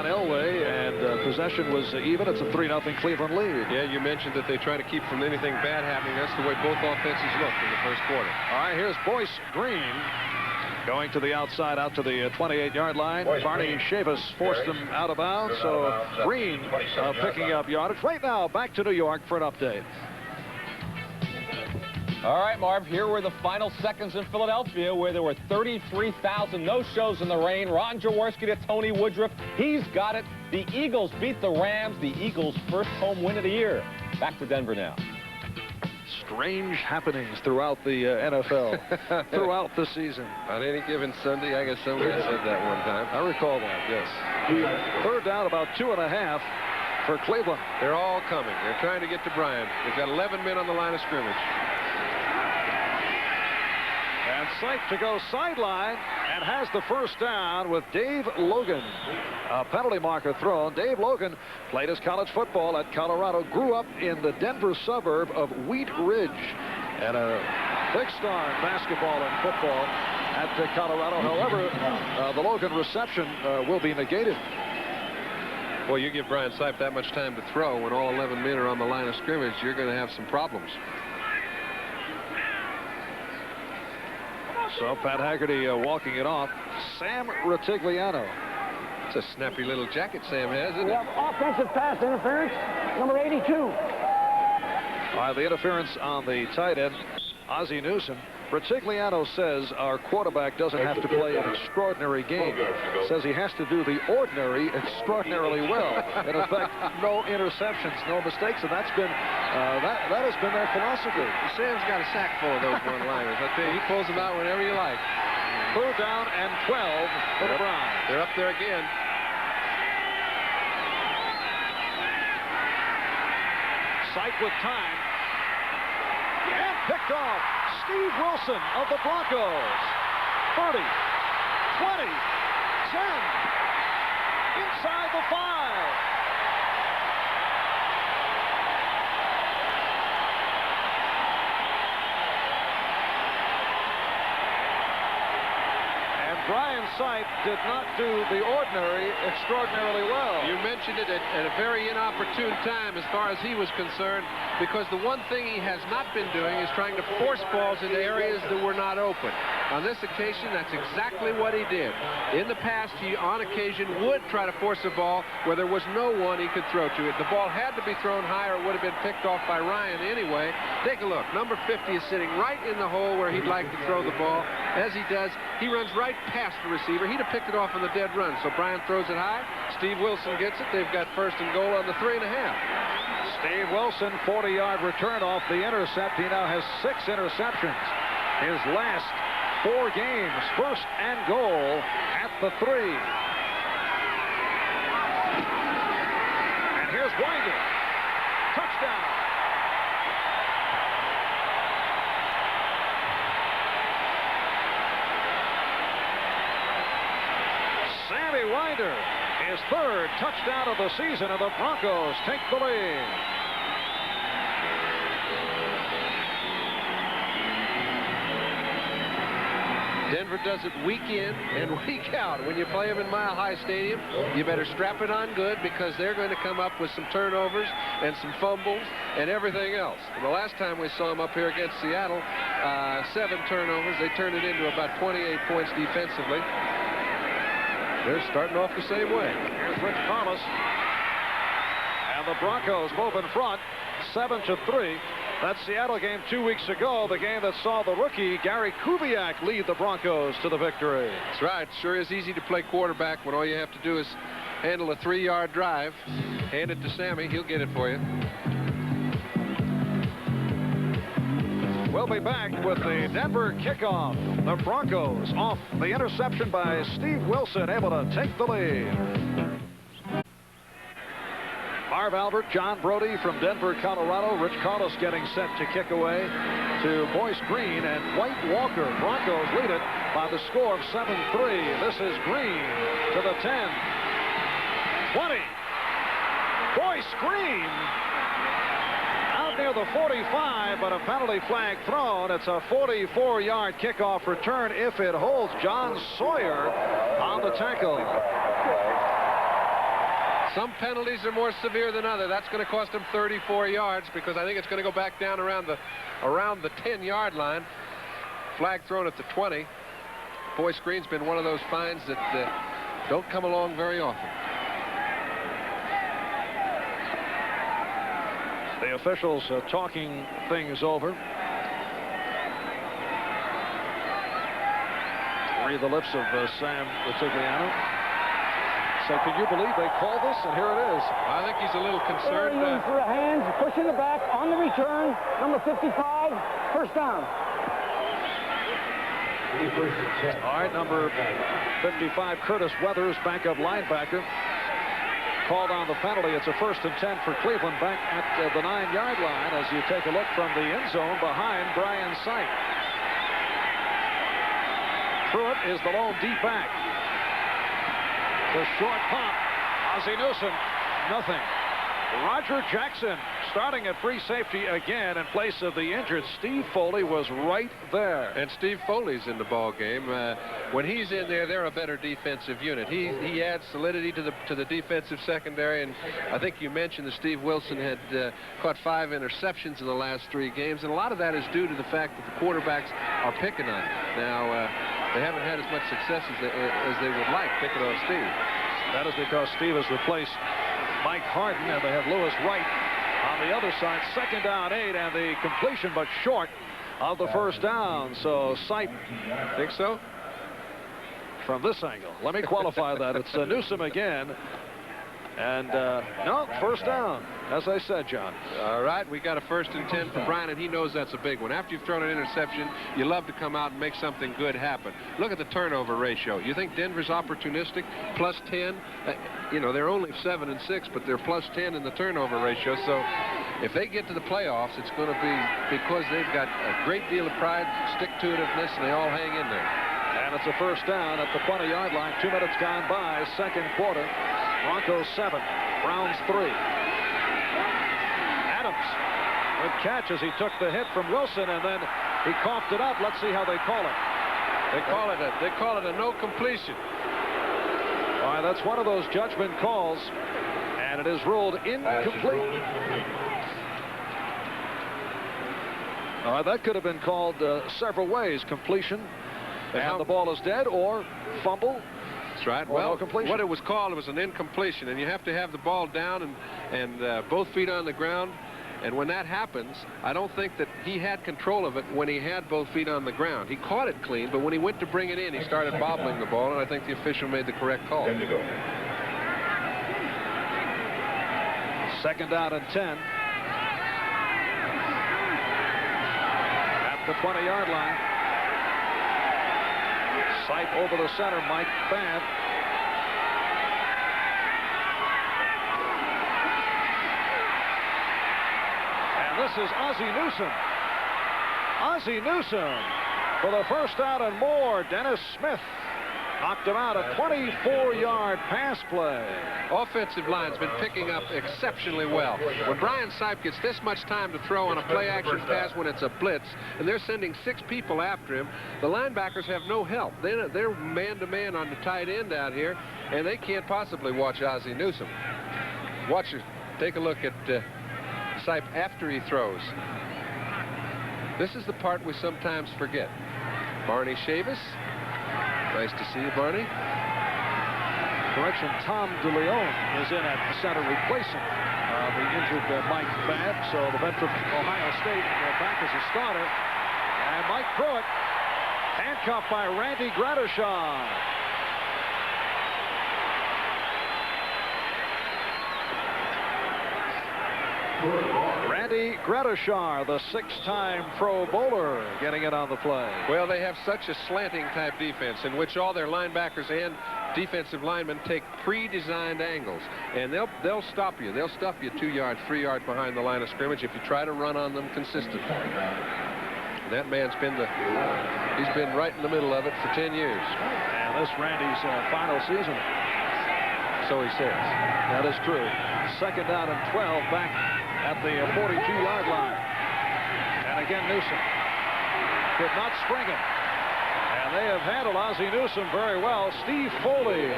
Elway, and possession was even. It's a 3-0 Cleveland lead. Yeah, you mentioned that they try to keep from anything bad happening. That's the way both offenses looked in the first quarter. All right, here's Boyce Green going to the outside, out to the 28-yard line. Barney Chavis forced him out of bounds, so Green picking up yardage. Right now, back to New York for an update. All right, Marv, here were the final seconds in Philadelphia where there were 33,000 no-shows in the rain. Ron Jaworski to Tony Woodruff. He's got it. The Eagles beat the Rams. The Eagles' first home win of the year. Back to Denver now. Strange happenings throughout the NFL, throughout the season. On any given Sunday, I guess somebody said that one time. I recall that, yes. Third down, about 2.5 for Cleveland. They're all coming. They're trying to get to Bryant. They've got 11 men on the line of scrimmage. And Sight to go sideline and has the first down with Dave Logan. A penalty marker thrown. Dave Logan played his college football at Colorado, grew up in the Denver suburb of Wheat Ridge, and a big star in basketball and football at Colorado. However, the Logan reception will be negated. Well, you give Brian Sipe that much time to throw when all 11 men are on the line of scrimmage, you're going to have some problems. So Pat Haggerty walking it off. Sam Rutigliano. It's a snappy little jacket Sam has, isn't it? We have offensive pass interference, number 82. All right, the interference on the tight end, Ozzie Newsome. Rutigliano says our quarterback doesn't have to play an extraordinary game. Says he has to do the ordinary extraordinarily well. In effect, no interceptions, no mistakes, and that's been that has been their philosophy. Sam's got a sack full of those one-liners. I tell you, he pulls them out whenever you like. 3rd down and 12 for the Browns. They're up there again. Sight with time. And picked off. Steve Wilson of the Broncos. 30, 20, 10, inside the 5. And Brian Sipe did not do the ordinary extraordinarily well. You mentioned it at a very inopportune time as far as he was concerned, because the one thing he has not been doing is trying to force balls into areas that were not open. On this occasion, that's exactly what he did. In the past, he on occasion would try to force a ball where there was no one he could throw to. If the ball had to be thrown higher, it would have been picked off by Ryan anyway. Take a look. Number 50 is sitting right in the hole where he'd like to throw the ball. As he does, he runs right past the receiver. He'd have picked it off on the dead run. So Brian throws it high. Steve Wilson gets it. They've got 1st and goal on the 3.5. Steve Wilson, 40-yard return off the intercept. He now has 6 interceptions. His last 4 games, 1st and goal at the 3. And here's Winder. Touchdown. Sammy Winder, his 3rd touchdown of the season, and the Broncos take the lead. Denver does it week in and week out. When you play them in Mile High Stadium, you better strap it on good, because they're going to come up with some turnovers and some fumbles and everything else. And the last time we saw them up here against Seattle, 7 turnovers. They turned it into about 28 points defensively. They're starting off the same way. Here's Rich Thomas. And the Broncos move in front, 7-3. That Seattle game 2 weeks ago, the game that saw the rookie Gary Kubiak lead the Broncos to the victory. That's right. Sure is easy to play quarterback when all you have to do is handle a 3-yard drive. Hand it to Sammy. He'll get it for you. We'll be back with the Denver kickoff. The Broncos off the interception by Steve Wilson, able to take the lead. Marv Albert, John Brody from Denver, Colorado. Rich Carlos getting set to kick away to Boyce Green and White Walker. Broncos lead it by the score of 7-3. This is Green to the 10. 20. Boyce Green out near the 45, but a penalty flag thrown. It's a 44-yard kickoff return if it holds. John Sawyer on the tackle. Some penalties are more severe than others. That's going to cost him 34 yards because I think it's going to go back down around the 10-yard line. Flag thrown at the 20. Boyce Green's been one of those finds that don't come along very often. The officials talking things over. Read the lips of Sam Vitigliano. So can you believe they called this? And here it is. I think he's a little concerned. For the hands, pushing the back on the return. Number 55, first down. All right, number 55, Curtis Weathers, backup linebacker, called on the penalty. It's a 1st and 10 for Cleveland back at the 9-yard line as you take a look from the end zone behind Brian Sipe. Pruitt is the lone deep back. The short pump. Ozzie Newsome, nothing. Roger Jackson starting at free safety again in place of the injured Steve Foley was right there. And Steve Foley's in the ball game. When he's in there, they're a better defensive unit. He adds solidity to the defensive secondary. And I think you mentioned that Steve Wilson had caught 5 interceptions in the last 3 games, and a lot of that is due to the fact that the quarterbacks are picking on him. Now they haven't had as much success as they would like picking on Steve. That is because Steve has replaced Mike Harden, and they have Lewis Wright on the other side. 2nd down 8, and the completion but short of the first down. So Sipe, think so? From this angle. Let me qualify that. It's Newsome again. And no, first down, as I said, John. All right, we got a 1st and 10 for Brian, and he knows that's a big one. After you've thrown an interception, you love to come out and make something good happen. Look at the turnover ratio. You think Denver's opportunistic? Plus 10. You know, they're only 7 and 6, but they're plus 10 in the turnover ratio. So if they get to the playoffs, it's going to be because they've got a great deal of pride, stick-to-itiveness, and they all hang in there. And it's a first down at the 20-yard line. 2 minutes gone by, 2nd quarter. Broncos 7, Browns 3. Adams, good catch as he took the hit from Wilson, and then he coughed it up. Let's see how they call it. They call it a no completion. All right, that's one of those judgment calls, and it is ruled incomplete. All right, that could have been called several ways: completion, and the ball is dead, or fumble. That's right. Well, what it was called, it was an incompletion, and you have to have the ball down and both feet on the ground. And when that happens, I don't think that he had control of it when he had both feet on the ground. He caught it clean, but when he went to bring it in, he started bobbling the ball, and I think the official made the correct call. 2nd down and 10. At the 20-yard line. Sipe over the center, Mike Babb. And this is Ozzie Newsome. Ozzie Newsome for the first down and more. Dennis Smith knocked him out. A 24-yard pass play. Offensive line's been picking up exceptionally well. When Brian Sipe gets this much time to throw on a play-action pass when it's a blitz, and they're sending 6 people after him, the linebackers have no help. They're man-to-man on the tight end out here, and they can't possibly watch Ozzie Newsome. Take a look at Sipe after he throws. This is the part we sometimes forget. Barney Chavis. Nice to see you, Barney. Correction, Tom DeLeon is in at center replacing the injured Mike Babb. So the veteran from Ohio State back as a starter. And Mike Pruitt handcuffed by Randy Gradishar. Randy Gradishar, the 6-time Pro Bowler, getting it on the play. Well, they have such a slanting type defense in which all their linebackers and defensive linemen take pre-designed angles, and they'll stop you. They'll stuff you 2 yards, 3 yards behind the line of scrimmage if you try to run on them consistently. That man's he's been right in the middle of it for 10 years. And this Randy's final season. So he says. That is true. 2nd down and 12 back at the 42-yard line. And again, Newsome could not spring it. And they have handled Ozzie Newsome very well. Steve Foley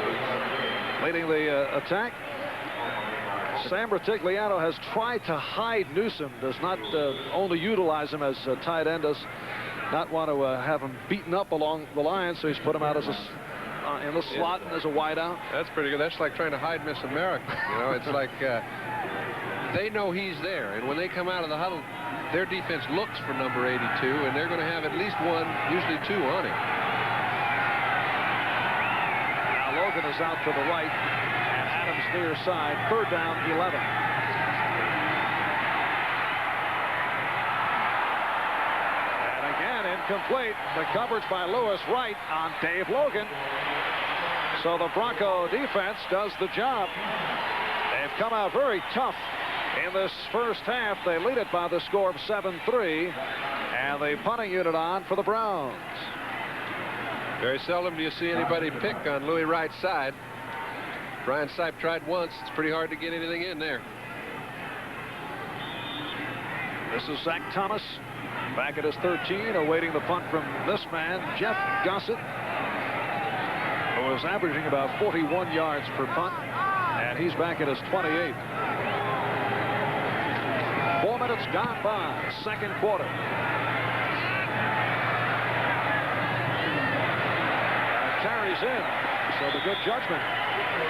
leading the attack. Sam Rutigliano has tried to hide Newsome, does not only utilize him as a tight end, does not want to have him beaten up along the line, so he's put him out as a in the slot and as a wideout. That's pretty good. That's like trying to hide Miss America. You know, it's like they know he's there, and when they come out of the huddle, their defense looks for number 82, and they're going to have at least one, usually two on him. Now Logan is out to the right, and Adams near side. 3rd down, 11. And again, incomplete. The coverage by Lewis right on Dave Logan. So the Bronco defense does the job. They've come out very tough in this first half. They lead it by the score of 7-3, and the punting unit on for the Browns. Very seldom do you see anybody pick on Louis Wright's side. Brian Sipe tried once. It's pretty hard to get anything in there. This is Zach Thomas back at his 13, awaiting the punt from this man, Jeff Gossett, who is averaging about 41 yards per punt, and he's back at his 28. 4 minutes gone by, second quarter. Carries in, so the good judgment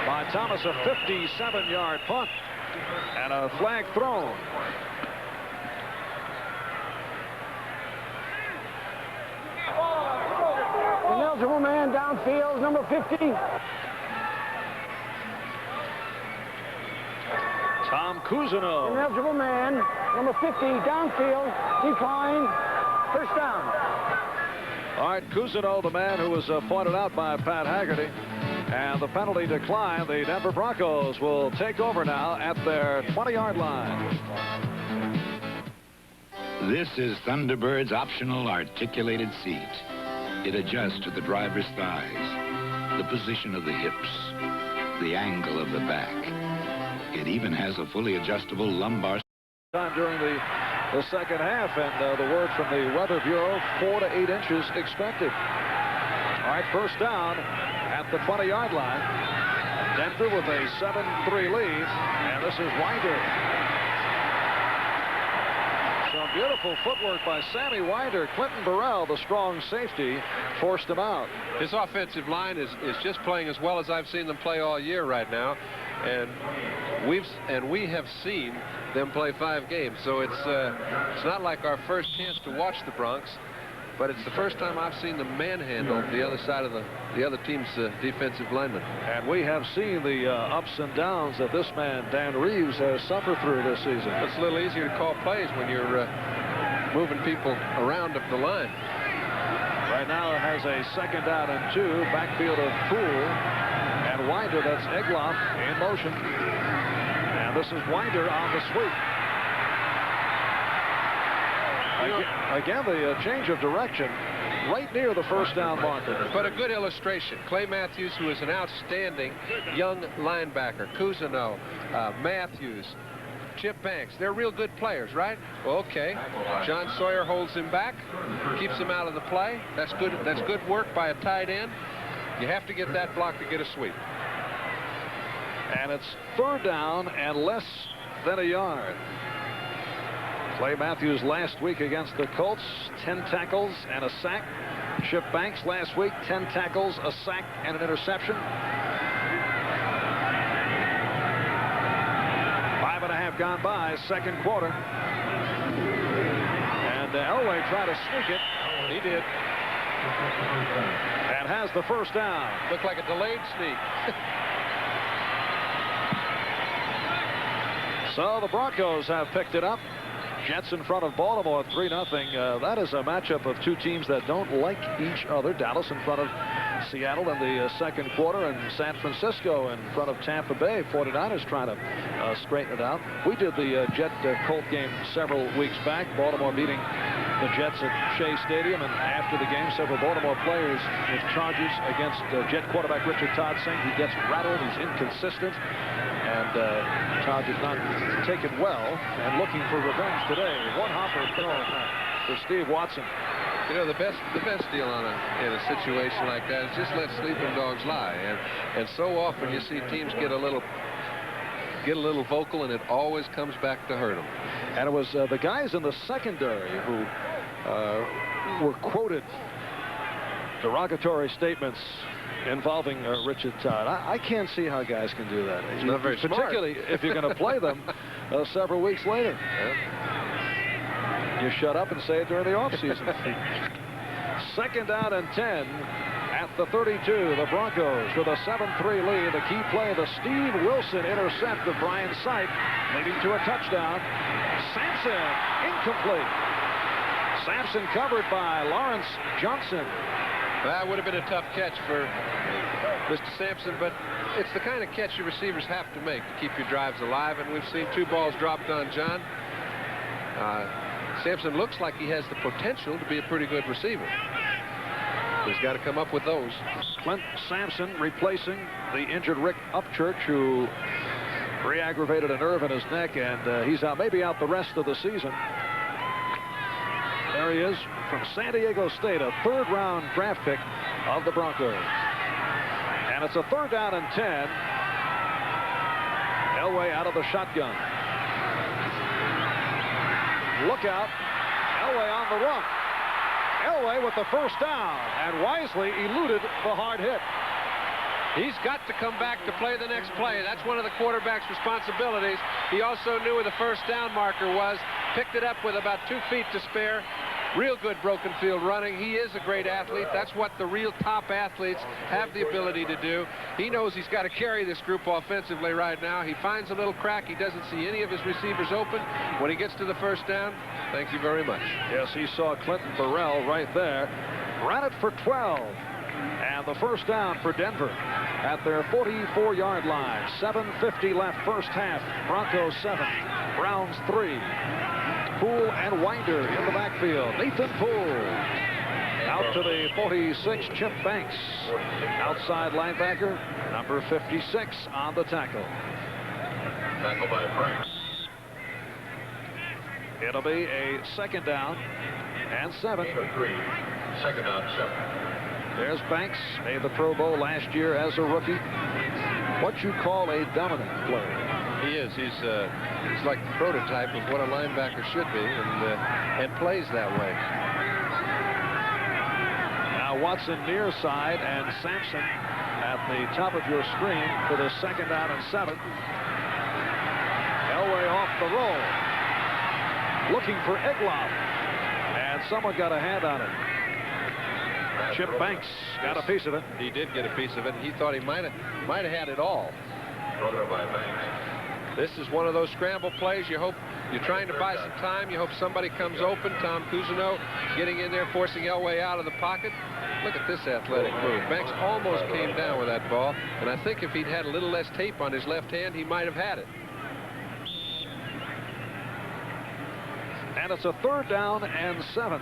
by Thomas, a 57-yard punt and a flag thrown. Ineligible man downfield, number 50. Tom Cousineau. Ineligible man, number 50, downfield, decline, 1st down. All right, Cousineau, the man who was pointed out by Pat Haggerty. And the penalty decline. The Denver Broncos will take over now at their 20-yard line. This is Thunderbird's optional articulated seat. It adjusts to the driver's thighs, the position of the hips, the angle of the back. It even has a fully adjustable lumbar. Time during the second half, and the word from the Weather Bureau, 4 to 8 inches expected. All right, 1st down at the 20-yard line. Denver with a 7-3 lead, and this is Winder. Some beautiful footwork by Sammy Winder. Clinton Burrell, the strong safety, forced him out. His offensive line is just playing as well as I've seen them play all year right now, and we have seen them play 5 games, so it's not like our first chance to watch the Bronx, but it's the first time I've seen them manhandle the other side of the other team's defensive lineman. And we have seen the ups and downs that this man, Dan Reeves, has suffered through this season. It's a little easier to call plays when you're moving people around up the line. Right now it has a 2nd down and 2, backfield of Poole and Winder. That's Egloff in motion. And this is Winder on the sweep. Again, the change of direction right near the 1st down marker. But a good illustration. Clay Matthews, who is an outstanding young linebacker. Cousineau, Matthews, Chip Banks. They're real good players, right? Okay. John Sawyer holds him back, keeps him out of the play. That's good. That's good work by a tight end. You have to get that block to get a sweep. And it's 3rd down and less than a yard. Clay Matthews last week against the Colts, 10 tackles and a sack. Chip Banks last week, 10 tackles, a sack, and an interception. 5.5 gone by, second quarter. And Elway tried to sneak it. He did. And has the 1st down. Looked like a delayed sneak. So the Broncos have picked it up. Jets in front of Baltimore, 3-0. That is a matchup of 2 teams that don't like each other. Dallas in front of Seattle in the second quarter, and San Francisco in front of Tampa Bay. 49ers trying to straighten it out. We did the Jet-Colt game several weeks back. Baltimore beating the Jets at Shea Stadium, and after the game, several Baltimore players with charges against Jet quarterback Richard Todd, saying he gets rattled, he's inconsistent. And Todd did not take it well, and looking for revenge today. One hopper for Steve Watson. You know, the best deal in a situation like that is just let sleeping dogs lie. And so often you see teams get a little get a little vocal, and it always comes back to hurt him. And it was the guys in the secondary who were quoted derogatory statements involving Richard Todd. I can't see how guys can do that. It's not very particularly smart. if you're going to play them several weeks later. You shut up and say it during the offseason. Second down and 10 at the 32. The Broncos with a 7-3 lead. The key play, the Steve Wilson intercept of Brian Sipe, leading to a touchdown. Sampson, incomplete. Sampson covered by Lawrence Johnson. That would have been a tough catch for Mr. Sampson, but it's the kind of catch your receivers have to make to keep your drives alive, and we've seen 2 balls dropped on John. Sampson looks like he has the potential to be a pretty good receiver. He's got to come up with those. Clint Sampson replacing the injured Rick Upchurch, who re-aggravated a nerve in his neck, and he's out, maybe out the rest of the season. There he is from San Diego State, a 3rd-round draft pick of the Broncos. And it's a 3rd down and 10. Elway out of the shotgun. Look out. Elway on the run. Elway with the first down, and wisely eluded the hard hit. He's got to come back to play the next play. That's one of the quarterback's responsibilities. He also knew where the first down marker was, picked it up with about 2 feet to spare. Real good broken field running. He is a great athlete. That's what the real top athletes have the ability to do. He knows he's got to carry this group offensively right now. He finds a little crack. He doesn't see any of his receivers open. When he gets to the first down, thank you very much. Yes, he saw Clinton Burrell right there. Ran it for 12. And the first down for Denver at their 44-yard line. 7:50 left first half. Broncos 7, Browns 3. Poole and Winder in the backfield. Nathan Poole out to the 46. Chip Banks, outside linebacker, number 56 on the tackle. Tackle by Franks. It'll be a 2nd down and 7. 3. 2nd down, 7. There's Banks, made the Pro Bowl last year as a rookie. What you call a dominant player. He is. He's like the prototype of what a linebacker should be, and plays that way. Now Watson near side and Sampson at the top of your screen for the 2nd down and 7. Elway off the roll, looking for Egloff, and someone got a hand on it. Chip Banks got a piece of it. He did get a piece of it. He thought he might have had it all. By Banks. This is one of those scramble plays. You hope you're trying to buy some time. You hope somebody comes open. Tom Cousineau getting in there, forcing Elway out of the pocket. Look at this athletic move. Banks almost came down with that ball, and I think if he'd had a little less tape on his left hand, he might have had it. And it's a 3rd down and 7.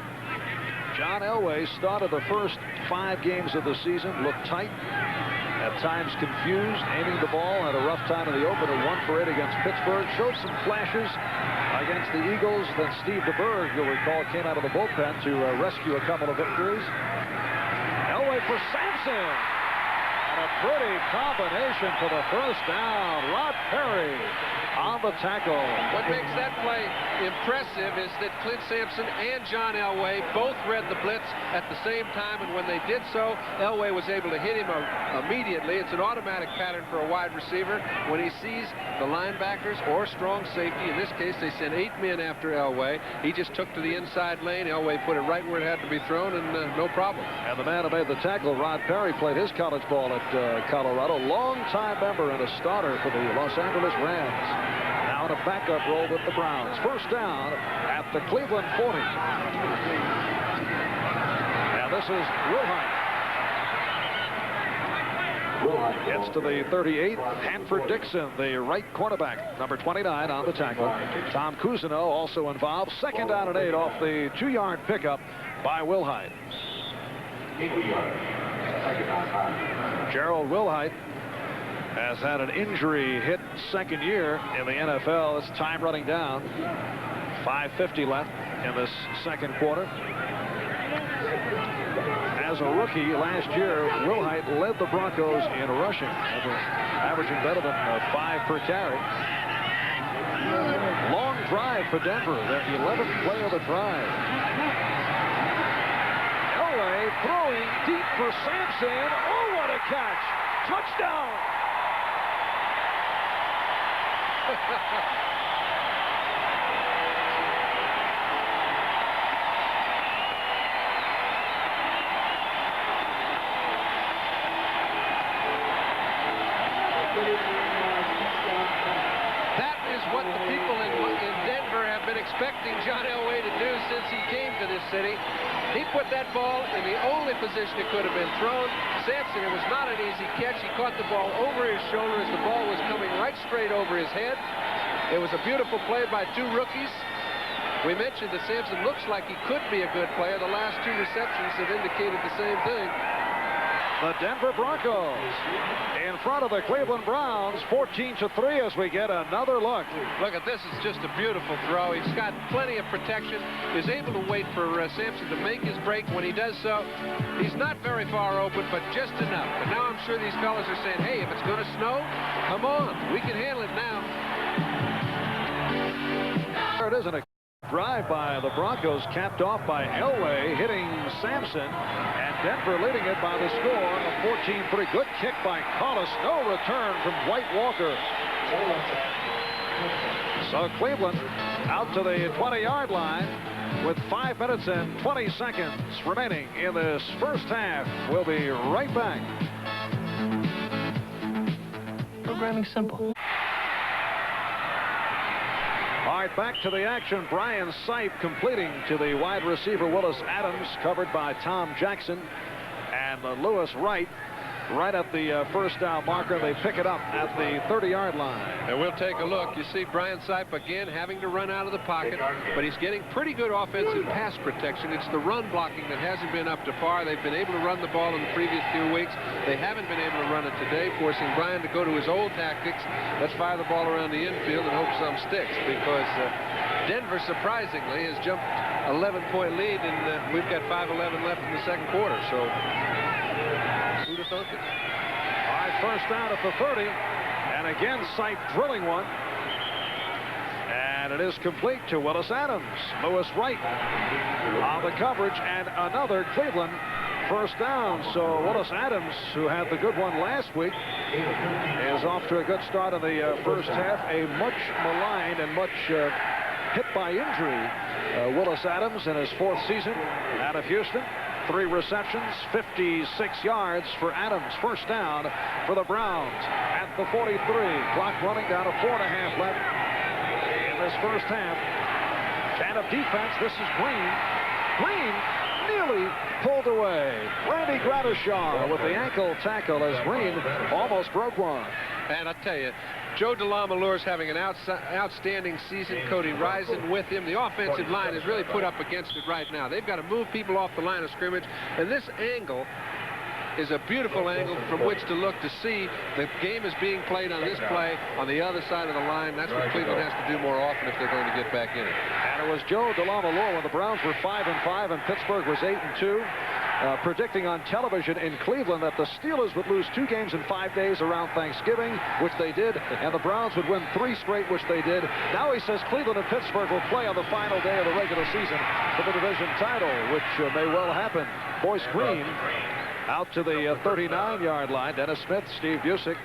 John Elway started the first 5 games of the season, looked tight, at times confused, aiming the ball, had a rough time in the opener, 1 for 8 against Pittsburgh, showed some flashes against the Eagles. Then Steve DeBerg, you'll recall, came out of the bullpen to rescue a couple of victories. Elway for Sampson, and a pretty combination for the first down. Rod Perry on the tackle. What makes that play impressive is that Clint Sampson and John Elway both read the blitz at the same time, and when they did so, Elway was able to hit him immediately. It's an automatic pattern for a wide receiver. When he sees the linebackers or strong safety, in this case they sent 8 men after Elway, he just took to the inside lane. Elway put it right where it had to be thrown, and no problem. And the man who made the tackle, Rod Perry, played his college ball at Colorado. Long-time member and a starter for the Los Angeles Rams. Now in a backup role with the Browns. First down at the Cleveland 40. Now this is Wilhite. Gets to the 38. Hanford Dixon, the right cornerback, number 29 on the tackle. Tom Cousineau also involved. 2nd down and 8 off the 2-yard pickup by Wilhite. Gerald Wilhite has had an injury hit 2nd year in the NFL. It's time running down. 5:50 left in this 2nd quarter. As a rookie last year, Wilhite led the Broncos in rushing, averaging better than 5 per carry. drive for Denver, their 11th play of the drive. Elway throwing deep for Sampson. Oh, what a catch! Touchdown! That is what the people in Denver have been expecting John Elway to do since he came to this city. He put that ball in the only position it could have been thrown. Sampson, it was not an easy catch. He caught the ball over his shoulder as the ball was coming right straight over his head. It was a beautiful play by two rookies. We mentioned that Sampson looks like he could be a good player. The last two receptions have indicated the same thing. The Denver Broncos in front of the Cleveland Browns, 14-3 as we get another look. Look at this. It's just a beautiful throw. He's got plenty of protection. He's able to wait for Sampson to make his break. When he does so, he's not very far open, but just enough. And now I'm sure these fellas are saying, hey, if it's going to snow, come on. We can handle it now. There it is, in a drive by the Broncos, capped off by Elway, hitting Sampson. Denver leading it by the score of 14-3. Good kick by Collis. No return from White Walker. So Cleveland out to the 20-yard line with 5 minutes and 20 seconds remaining in this first half. We'll be right back. Programming simple. All right, back to the action. Brian Sipe completing to the wide receiver Willis Adams, covered by Tom Jackson and Lewis Wright. Right at the first down marker. They pick it up at the 30-yard line. And we'll take a look. You see Brian Sipe again having to run out of the pocket, but he's getting pretty good offensive pass protection. It's the run blocking that hasn't been up to par. They've been able to run the ball in the previous few weeks. They haven't been able to run it today, forcing Brian to go to his old tactics. Let's fire the ball around the infield and hope some sticks, because Denver, surprisingly, has jumped 11-point lead, and we've got 5:11 left in the second quarter. So who'd have thunk it? All right, first down at the 30. And again, Sipe drilling one. And it is complete to Willis Adams. Lewis Wright on the coverage, and another Cleveland first down. So Willis Adams, who had the good one last week, is off to a good start in the first half. A much maligned and much hit by injury Willis Adams in his 4th season out of Houston. 3 receptions, 56 yards for Adams. First down for the Browns at the 43. Clock running down to 4.5 left in this first half. And of defense, this is Green. Green nearly pulled away. Randy Gradishar with the ankle tackle as Green almost broke one. And I tell you, Joe DeLamielleur's having an outstanding season. Cody Rison with him. The offensive line is really put up against it right now. They've got to move people off the line of scrimmage. And this angle is a beautiful angle from which to look to see the game is being played on this play on the other side of the line. That's what Cleveland has to do more often if they're going to get back in it. And it was Joe DeLamielleure when the Browns were 5-5 and Pittsburgh was 8-2. Predicting on television in Cleveland that the Steelers would lose 2 games in 5 days around Thanksgiving, which they did, and the Browns would win 3 straight, which they did. Now he says Cleveland and Pittsburgh will play on the final day of the regular season for the division title, which may well happen. Boyce Green out to the 39-yard line. Dennis Smith, Steve Busick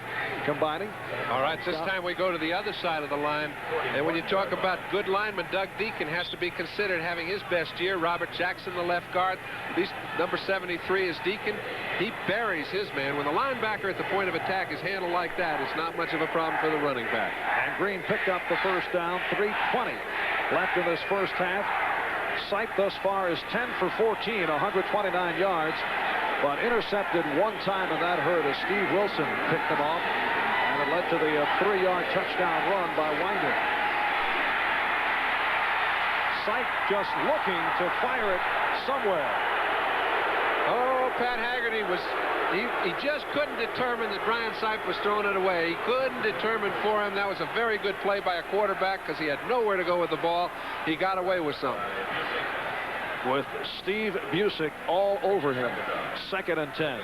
combining. All right, this time we go to the other side of the line. And when you talk about good linemen, Doug Deacon has to be considered having his best year. Robert Jackson, the left guard. Number 73 is Deacon. He buries his man. When the linebacker at the point of attack is handled like that, it's not much of a problem for the running back. And Green picked up the first down. 3:20 left in this first half. Sipe thus far is 10 for 14, 129 yards. But intercepted one time, and that hurt as Steve Wilson picked them off. And it led to the 3-yard touchdown run by Winder. Sipe just looking to fire it somewhere. Oh, Pat Haggerty was, he just couldn't determine that Brian Sipe was throwing it away. He couldn't determine for him. That was a very good play by a quarterback because he had nowhere to go with the ball. He got away with something. With Steve Busick all over him. 2nd and 10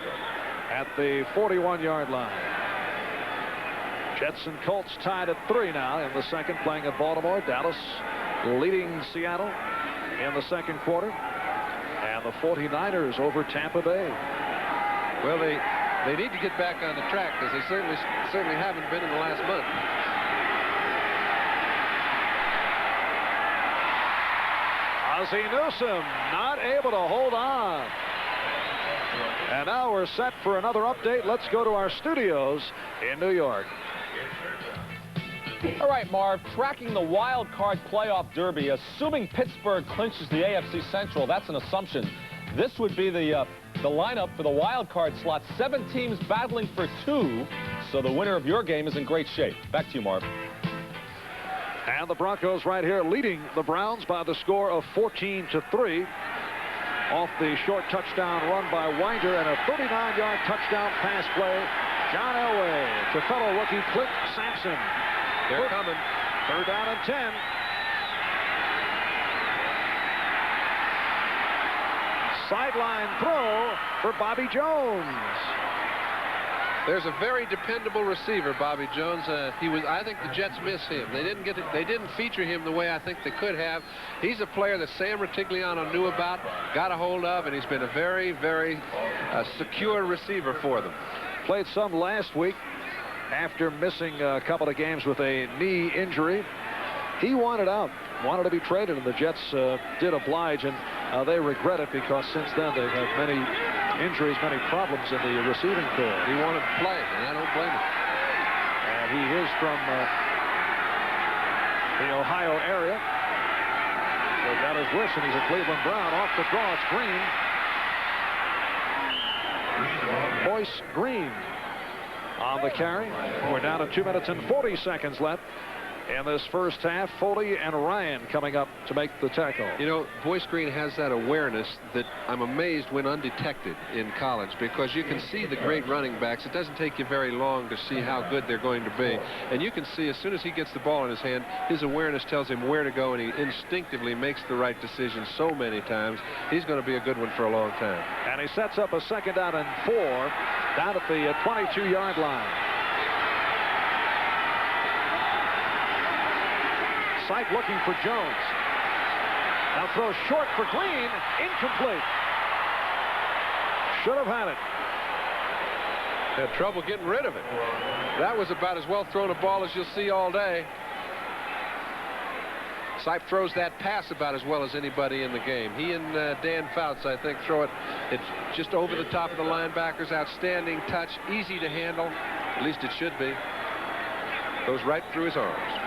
at the 41-yard line. Jets and Colts tied at 3 now in the second, playing at Baltimore. Dallas leading Seattle in the second quarter. And the 49ers over Tampa Bay. Well, they need to get back on the track, because they certainly haven't been in the last month. Ozzie Newsome not able to hold on. And now we're set for another update. Let's go to our studios in New York. All right, Marv, tracking the wild card playoff derby, assuming Pittsburgh clinches the AFC Central, that's an assumption. This would be the lineup for the wild card slot. 7 teams battling for 2, so the winner of your game is in great shape. Back to you, Marv. And the Broncos right here leading the Browns by the score of 14-3. Off the short touchdown run by Winder and a 39-yard touchdown pass play. John Elway to fellow rookie Clint Sampson. They're coming. 3rd down and 10. Sideline throw for Bobby Jones. There's a very dependable receiver, Bobby Jones. I think the Jets miss him. They didn't feature him the way I think they could have. He's a player that Sam Rutigliano knew about, got a hold of, and he's been a very, very secure receiver for them. Played some last week after missing a couple of games with a knee injury. He wanted out, wanted to be traded, and the Jets did oblige, and they regret it, because since then they've had many injuries, many problems in the receiving corps. He wanted to play, and I don't blame him. And he is from the Ohio area. So got his wish, and he's a Cleveland Brown. Off the draw, it's Green. Boyce Green on the carry. We're down to 2 minutes and 40 seconds left in this first half. Foley and Ryan coming up to make the tackle. You know, Boyce Green has that awareness that I'm amazed went undetected in college, because you can see the great running backs. It doesn't take you very long to see how good they're going to be. And you can see as soon as he gets the ball in his hand, his awareness tells him where to go, and he instinctively makes the right decision so many times. He's going to be a good one for a long time. And he sets up a 2nd down and 4 down at the 22-yard line. Sight looking for Jones. Now throws short for Green. Incomplete. Should have had it. Had trouble getting rid of it. That was about as well thrown a ball as you'll see all day. Sipe throws that pass about as well as anybody in the game. He and Dan Fouts, I think, throw it. It's just over the top of the linebackers. Outstanding touch. Easy to handle. At least it should be. Goes right through his arms.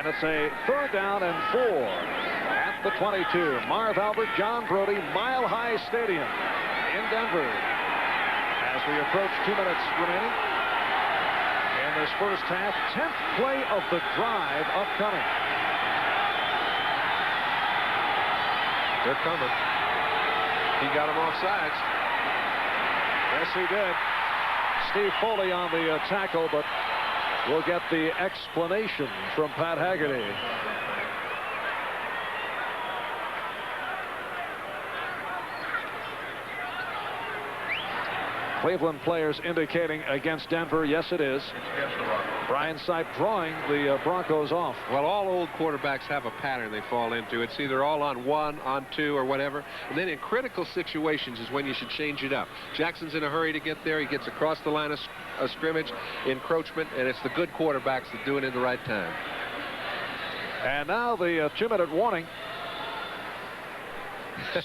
And it's a 3rd down and 4 at the 22. Marv Albert, John Brody, Mile High Stadium in Denver. As we approach 2 minutes remaining in this first half, 10th play of the drive upcoming. They're coming. He got him off sides. Yes, he did. Steve Foley on the tackle, but we'll get the explanation from Pat Haggerty. Cleveland players indicating against Denver. Yes, it is. Brian Sipe drawing the Broncos off. Well, all old quarterbacks have a pattern they fall into. It's either all on 1, on 2, or whatever. And then in critical situations is when you should change it up. Jackson's in a hurry to get there. He gets across the line of scrimmage, encroachment, and it's the good quarterbacks that do it in the right time. And now the 2-minute warning.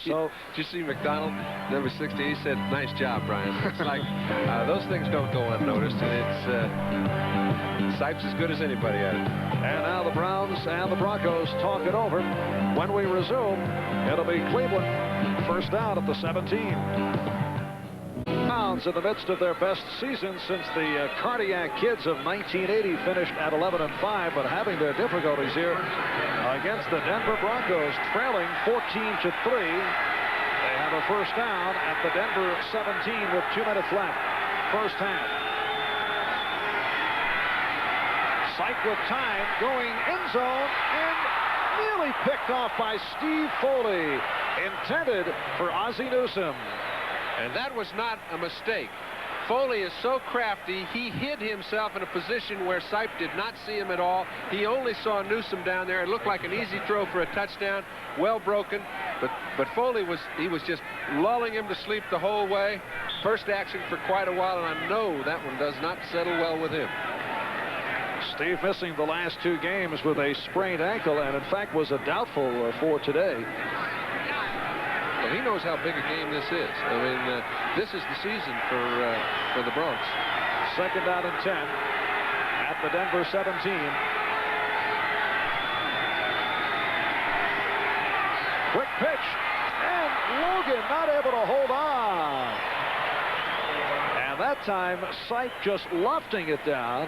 So, did you see McDonald, number 60? He said, "Nice job, Brian." It's like those things don't go unnoticed, and it's Sipe's as good as anybody at it. And now the Browns and the Broncos talk it over. When we resume, it'll be Cleveland 1st down at the 17. Browns in the midst of their best season since the Cardiac Kids of 1980 finished at 11-5, but having their difficulties here against the Denver Broncos, trailing 14-3. They have a 1st down at the Denver 17 with 2 minutes left. First half. Sipe with time, going end zone, and nearly picked off by Steve Foley. Intended for Ozzie Newsome. And that was not a mistake. Foley is so crafty, he hid himself in a position where Sipe did not see him at all. He only saw Newsome down there. It looked like an easy throw for a touchdown, well broken. But Foley was just lulling him to sleep the whole way. First action for quite a while, and I know that one does not settle well with him. Steve missing the last 2 games with a sprained ankle, and in fact was a doubtful for today. Well, he knows how big a game this is. I mean, this is the season for the Bronx. Second down and 10 at the Denver 17. Quick pitch, and Logan not able to hold on. And that time, Sipe just lofting it down.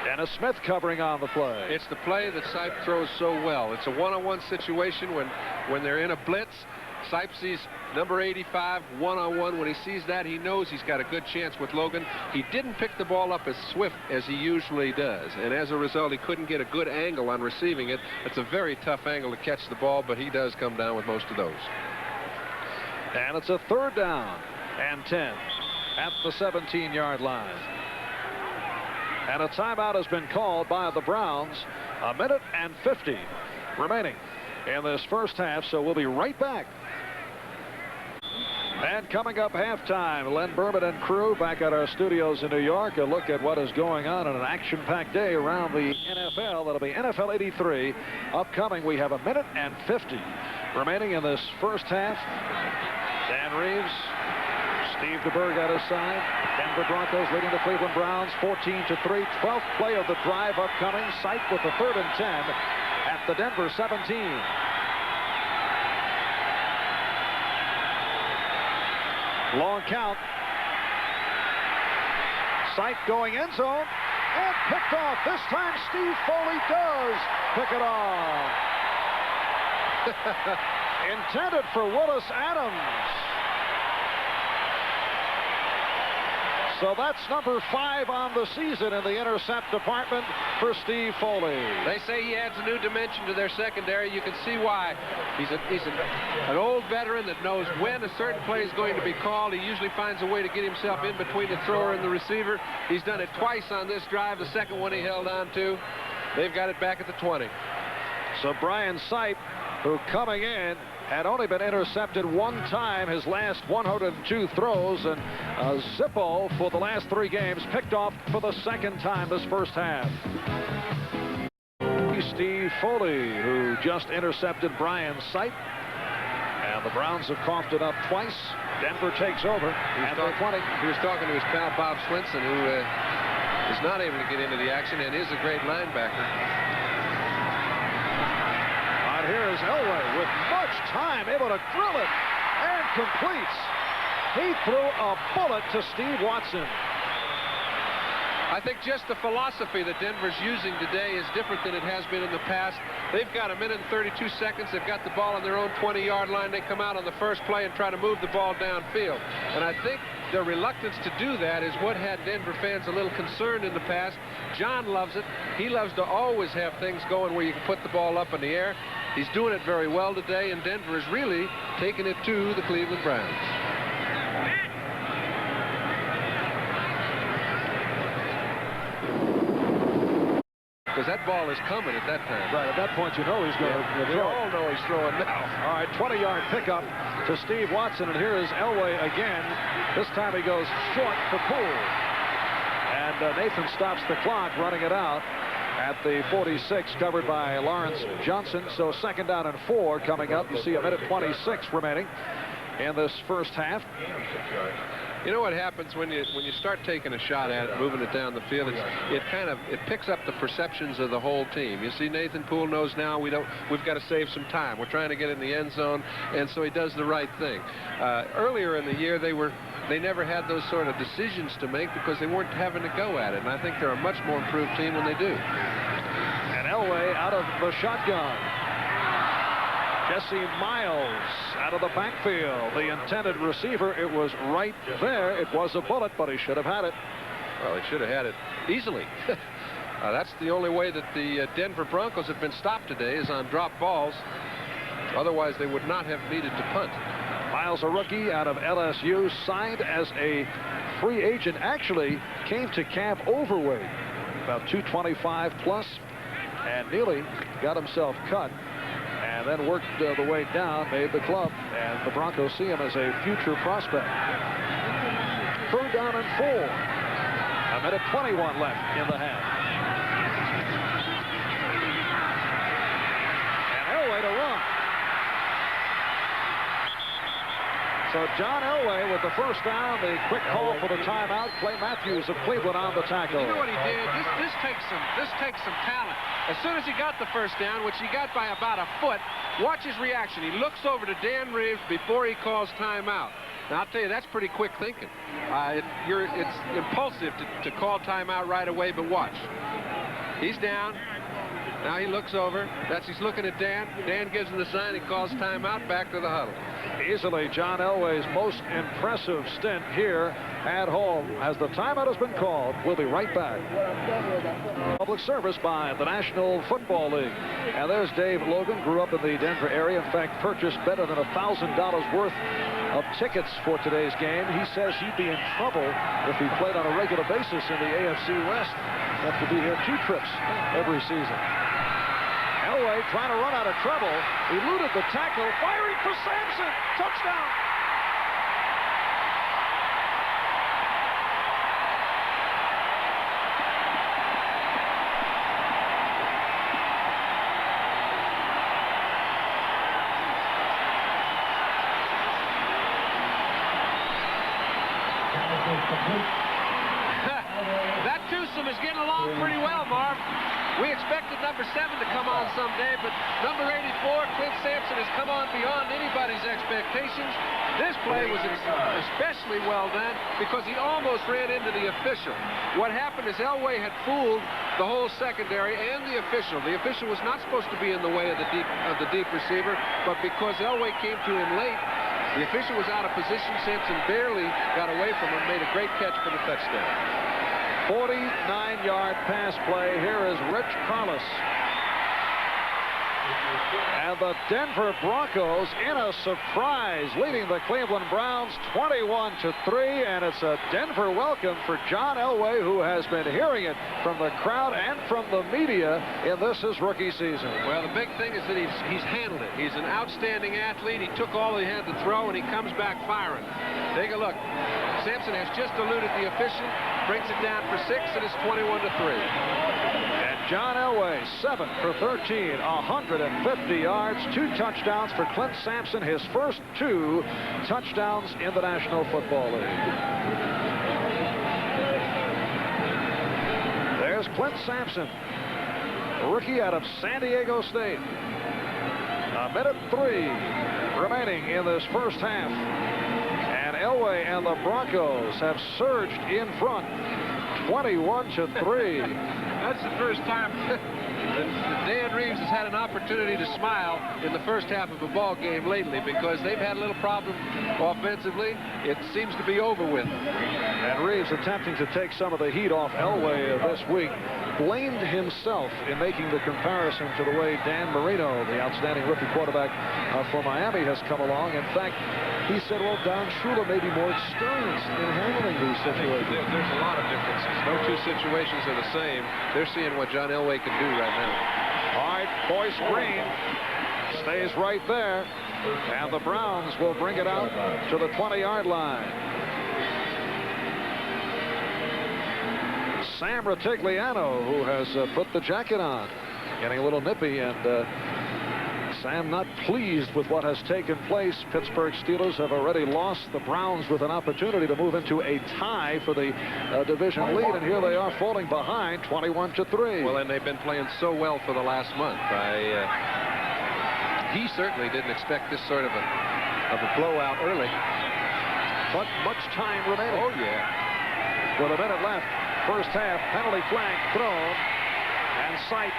Dennis Smith covering on the play. It's the play that Sipe throws so well. It's a one-on-one situation when they're in a blitz. Sipe sees number 85 one-on-one. When he sees that, he knows he's got a good chance with Logan. He didn't pick the ball up as swift as he usually does, and as a result, he couldn't get a good angle on receiving it. It's a very tough angle to catch the ball, but he does come down with most of those. And it's a third down and 10 at the 17-yard line. And a timeout has been called by the Browns. 1:50 remaining in this first half, so we'll be right back. And coming up halftime, Len Berman and crew back at our studios in New York. A look at what is going on in an action-packed day around the NFL. That'll be NFL 83 upcoming. We have 1:50 remaining in this first half. Dan Reeves, Steve DeBerg at his side. Denver Broncos leading the Cleveland Browns 14-3. 12th play of the drive upcoming. Sipe with the 3rd and 10 at the Denver 17. Long count. Sipe going end zone and picked off. This time Steve Foley does pick it off. Intended for Willis Adams. So that's number 5 on the season in the intercept department for Steve Foley. They say he adds a new dimension to their secondary. You can see why. He's an old veteran that knows when a certain play is going to be called. He usually finds a way to get himself in between the thrower and the receiver. He's done it twice on this drive. The second one he held on to. They've got it back at the 20. So Brian Sipe, who coming in had only been intercepted 1 time his last 102 throws, and Zippo for the last 3 games picked off for the 2nd time this first half. Steve Foley, who just intercepted Brian Sipe, and the Browns have coughed it up twice. Denver takes over at the 20. He was talking to his pal Bob Swinson, who is not able to get into the action and is a great linebacker. Here's Elway with much time, able to drill it, and completes. He threw a bullet to Steve Watson. I think just the philosophy that Denver's using today is different than it has been in the past. They've got 1:32. They've got the ball on their own 20-yard line. They come out on the first play and try to move the ball downfield. And I think their reluctance to do that is what had Denver fans a little concerned in the past. John loves it. He loves to always have things going where you can put the ball up in the air. He's doing it very well today, and Denver is really taking it to the Cleveland Browns. Because that ball is coming at that time. Right, at that point you know he's going to We all know he's throwing now. All right, 20-yard pickup to Steve Watson, and here is Elway again. This time he goes short for Poole. And Nathan stops the clock, running it out at the 46, covered by Lawrence Johnson. So 2nd down and 4 coming up. You see 1:26 remaining in this first half. You know what happens when you start taking a shot at it, moving it down the field? It picks up the perceptions of the whole team. You see, Nathan Poole knows now we've got to save some time. We're trying to get in the end zone, and so he does the right thing. Earlier in the year, they never had those sort of decisions to make because they weren't having to go at it, and I think they're a much more improved team when they do. And Elway out of the shotgun. Jesse Miles out of the backfield. The intended receiver, it was right there. It was a bullet, but he should have had it. Well, he should have had it easily. That's the only way that the Denver Broncos have been stopped today, is on drop balls. Otherwise, they would not have needed to punt. Miles, a rookie out of LSU, signed as a free agent. Actually came to camp overweight, about 225 plus, and nearly got himself cut, and then worked the way down, made the club, and the Broncos see him as a future prospect. 3rd down and 4. 1:21 left in the half. And Elway to run. So John Elway with the first down, the quick call for the timeout. Clay Matthews of Cleveland on the tackle. You know what he did? This takes some talent. As soon as he got the first down, which he got by about a foot, watch his reaction. He looks over to Dan Reeves before he calls timeout. Now, I'll tell you, that's pretty quick thinking. It's impulsive to call timeout right away, but watch. He's down. Now he looks over. He's looking at Dan. Dan gives him the sign. He calls timeout. Back to the huddle. Easily John Elway's most impressive stint here at home, as the timeout has been called. We'll be right back. Public service by the National Football League. And there's Dave Logan, grew up in the Denver area. In fact, purchased better than $1,000 worth of tickets for today's game. He says he'd be in trouble if he played on a regular basis in the AFC West. Have to be here 2 trips every season. Elway trying to run out of trouble. Eluded the tackle, firing for Sampson. Touchdown. That twosome is getting along pretty well, Marv. We expected number 7 to come on someday, but number 84, Clint Sampson, has come on beyond anybody's expectations. This play was especially well done because he almost ran into the official. What happened is Elway had fooled the whole secondary and the official. The official was not supposed to be in the way of the deep receiver, but because Elway came to him late, the official was out of position. Sampson barely got away from him, made a great catch for the touchdown. 49-yard pass play. Here is Rich Carlos. And the Denver Broncos in a surprise, leading the Cleveland Browns 21-3, and it's a Denver welcome for John Elway, who has been hearing it from the crowd and from the media in his rookie season. Well, the big thing is that he's handled it. He's an outstanding athlete. He took all he had to throw, and he comes back firing. Take a look. Sampson has just eluded the official, brings it down for 6, and it's 21-3. John Elway, 7 for 13, 150 yards, 2 touchdowns for Clint Sampson, his first 2 touchdowns in the National Football League. There's Clint Sampson, a rookie out of San Diego State. 1:03 remaining in this first half. And Elway and the Broncos have surged in front, 21-3. That's the first time that Dan Reeves has had an opportunity to smile in the first half of a ball game lately, because they've had a little problem offensively. It seems to be over with. And Reeves, attempting to take some of the heat off Elway this week, blamed himself in making the comparison to the way Dan Marino, the outstanding rookie quarterback for Miami, has come along. In fact, he said, well, Don Shula may be more experienced in handling these situations. There's a lot of differences. No 2 situations are the same. They're seeing what John Elway can do right now. All right, Boyce Green stays right there, and the Browns will bring it out to the 20-yard line. Sam Ratigliano, who has put the jacket on, getting a little nippy, and Sam not pleased with what has taken place. Pittsburgh Steelers have already lost. The Browns with an opportunity to move into a tie for the division lead, and here they are falling behind 21-3. Well, and they've been playing so well for the last month. He certainly didn't expect this sort of a blowout early. But much time remaining. Oh, yeah. With a minute left, first half, penalty flag thrown, and Sight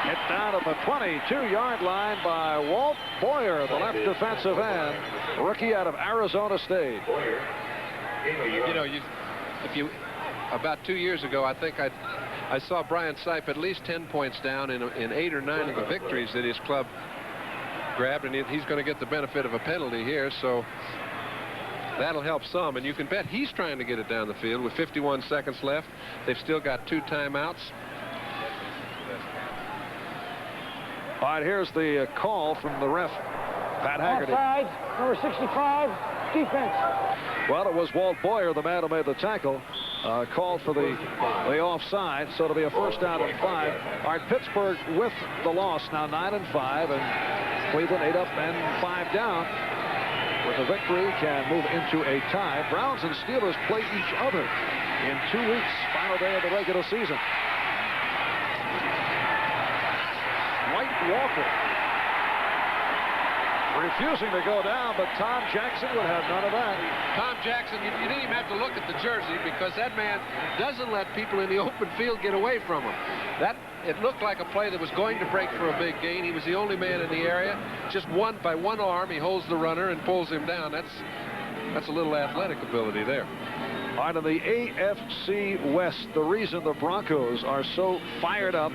hit down at the 22-yard line by Walt Boyer, the left defensive end, rookie out of Arizona State. You know, about 2 years ago, I think I saw Brian Sipe at least 10 points down in 8 or 9 of the victories that his club grabbed, and he's going to get the benefit of a penalty here, so that'll help some. And you can bet he's trying to get it down the field with 51 seconds left. They've still got 2 timeouts. All right, here's the call from the ref, Pat Haggerty. Offside, number 65, defense. Well, it was Walt Boyer, the man who made the tackle, called for the offside, so it'll be a first down and 5. All right, Pittsburgh with the loss now 9 and 5, and Cleveland 8 up and 5 down. With a victory, can move into a tie. Browns and Steelers play each other in 2 weeks, final day of the regular season. White Walker refusing to go down, but Tom Jackson would have none of that. Tom Jackson, you didn't even have to look at the jersey, because that man doesn't let people in the open field get away from him. It looked like a play that was going to break for a big gain. He was the only man in the area. Just by one arm, he holds the runner and pulls him down. That's a little athletic ability there. All right, in the AFC West, the reason the Broncos are so fired up,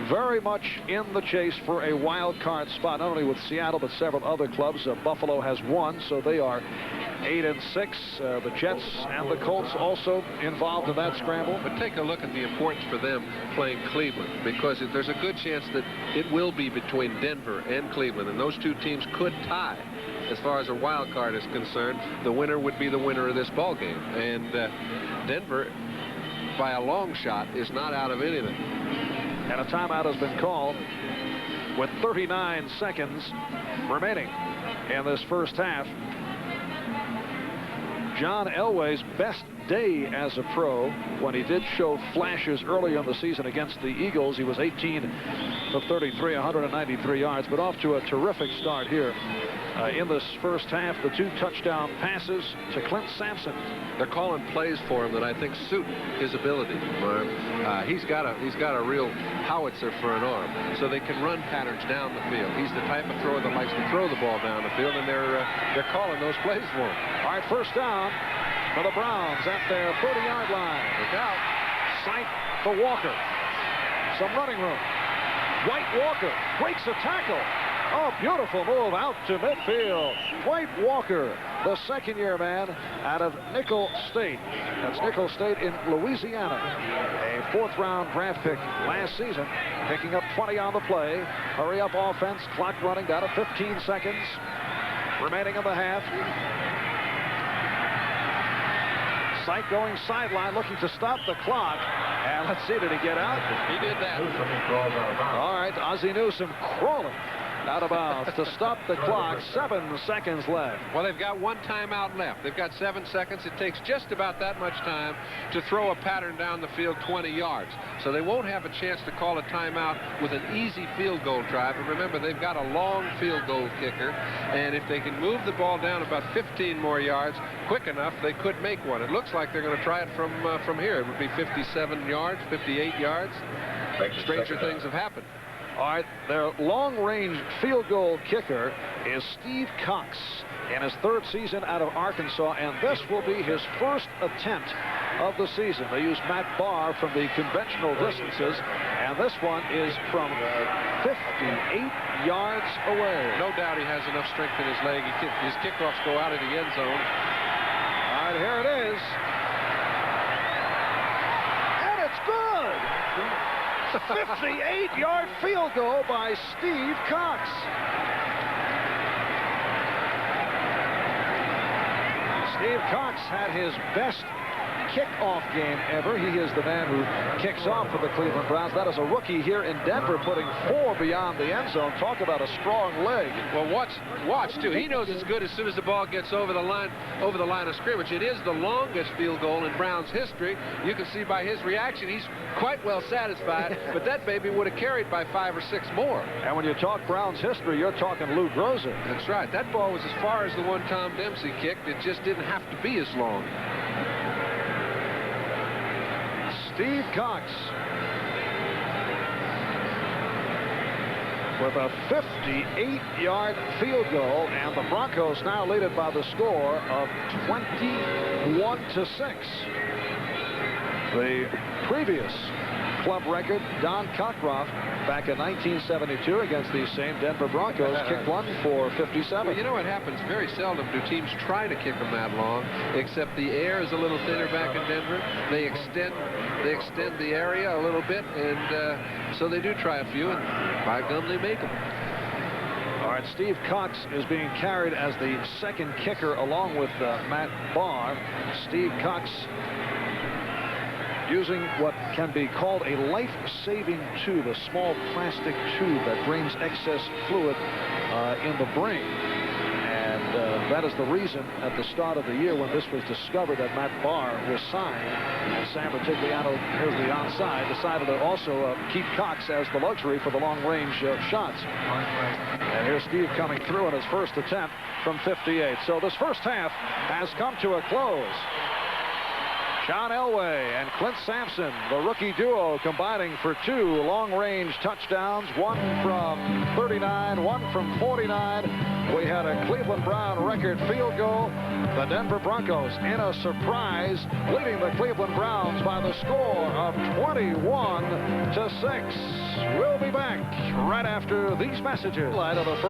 very much in the chase for a wild card spot, not only with Seattle but several other clubs. Buffalo has won, so they are 8 and 6. The Jets and the Colts also involved in that scramble. But take a look at the importance for them playing Cleveland, because there's a good chance that it will be between Denver and Cleveland, and those 2 teams could tie. As far as a wild card is concerned, the winner would be the winner of this ball game, and Denver, by a long shot, is not out of anything. And a timeout has been called with 39 seconds remaining in this first half. John Elway's best day as a pro, when he did show flashes early in the season against the Eagles. He was 18 of 33, 193 yards, but off to a terrific start here in this first half. The 2 touchdown passes to Clint Sampson. They're calling plays for him that I think suit his ability. He's got a real howitzer for an arm, so they can run patterns down the field. He's the type of thrower that likes to throw the ball down the field, and they're calling those plays for him. All right, first down for the Browns at their 30-yard line. Look out. Sight for Walker. Some running room. White Walker breaks a tackle. Oh, beautiful move out to midfield. White Walker, the second-year man out of Nickel State. That's Nickel State in Louisiana. A 4th-round draft pick last season, picking up 20 on the play. Hurry up offense, clock running down to 15 seconds remaining in the half. Sight going sideline, looking to stop the clock. And let's see, did he get out? He did that. All right, Ozzie Newsome crawling out of bounds to stop the clock. 7 seconds left. Well, they've got 1 timeout left. They've got 7 seconds. It takes just about that much time to throw a pattern down the field 20 yards. So they won't have a chance to call a timeout with an easy field goal try. But remember, they've got a long field goal kicker. And if they can move the ball down about 15 more yards quick enough, they could make one. It looks like they're going to try it from here. It would be 57 yards, 58 yards. Stranger things have happened. All right, their long-range field goal kicker is Steve Cox in his 3rd season out of Arkansas, and this will be his first attempt of the season. They use Matt Barr from the conventional distances, and this one is from 58 yards away. No doubt he has enough strength in his leg. His kickoffs go out of the end zone. All right, here it is. And it's good. 58-yard field goal by Steve Cox. Steve Cox had his best kickoff game ever. He is the man who kicks off for the Cleveland Browns. That is a rookie here in Denver, putting 4 beyond the end zone. Talk about a strong leg. Well, watch too. He knows it's good as soon as the ball gets over the line of scrimmage. It is the longest field goal in Browns history. You can see by his reaction, he's quite well satisfied, but that baby would have carried by 5 or 6 more. And when you talk Browns history, you're talking Lou Groza. That's right. That ball was as far as the one Tom Dempsey kicked. It just didn't have to be as long. Steve Cox with a 58-yard field goal, and the Broncos now lead it by the score of 21-6. The previous club record. Don Cockcroft, back in 1972 against these same Denver Broncos, kicked one for 57. Well, you know what happens? Very seldom do teams try to kick them that long, except the air is a little thinner back in Denver. They extend the area a little bit, and so they do try a few, and by gum, they make them. All right, Steve Cox is being carried as the second kicker along with Matt Barr. Steve Cox using what can be called a life-saving tube, a small plastic tube that drains excess fluid in the brain. And that is the reason at the start of the year when this was discovered that Matt Barr was signed, and Sam Rutigliano, here's the onside, decided to also keep Cox as the luxury for the long-range shots. And here's Steve coming through in his first attempt from 58. So this first half has come to a close. John Elway and Clint Sampson, the rookie duo, combining for 2 long-range touchdowns, one from 39, one from 49. We had a Cleveland Brown record field goal. The Denver Broncos, in a surprise, leading the Cleveland Browns by the score of 21-6. We'll be back right after these messages. Light of the first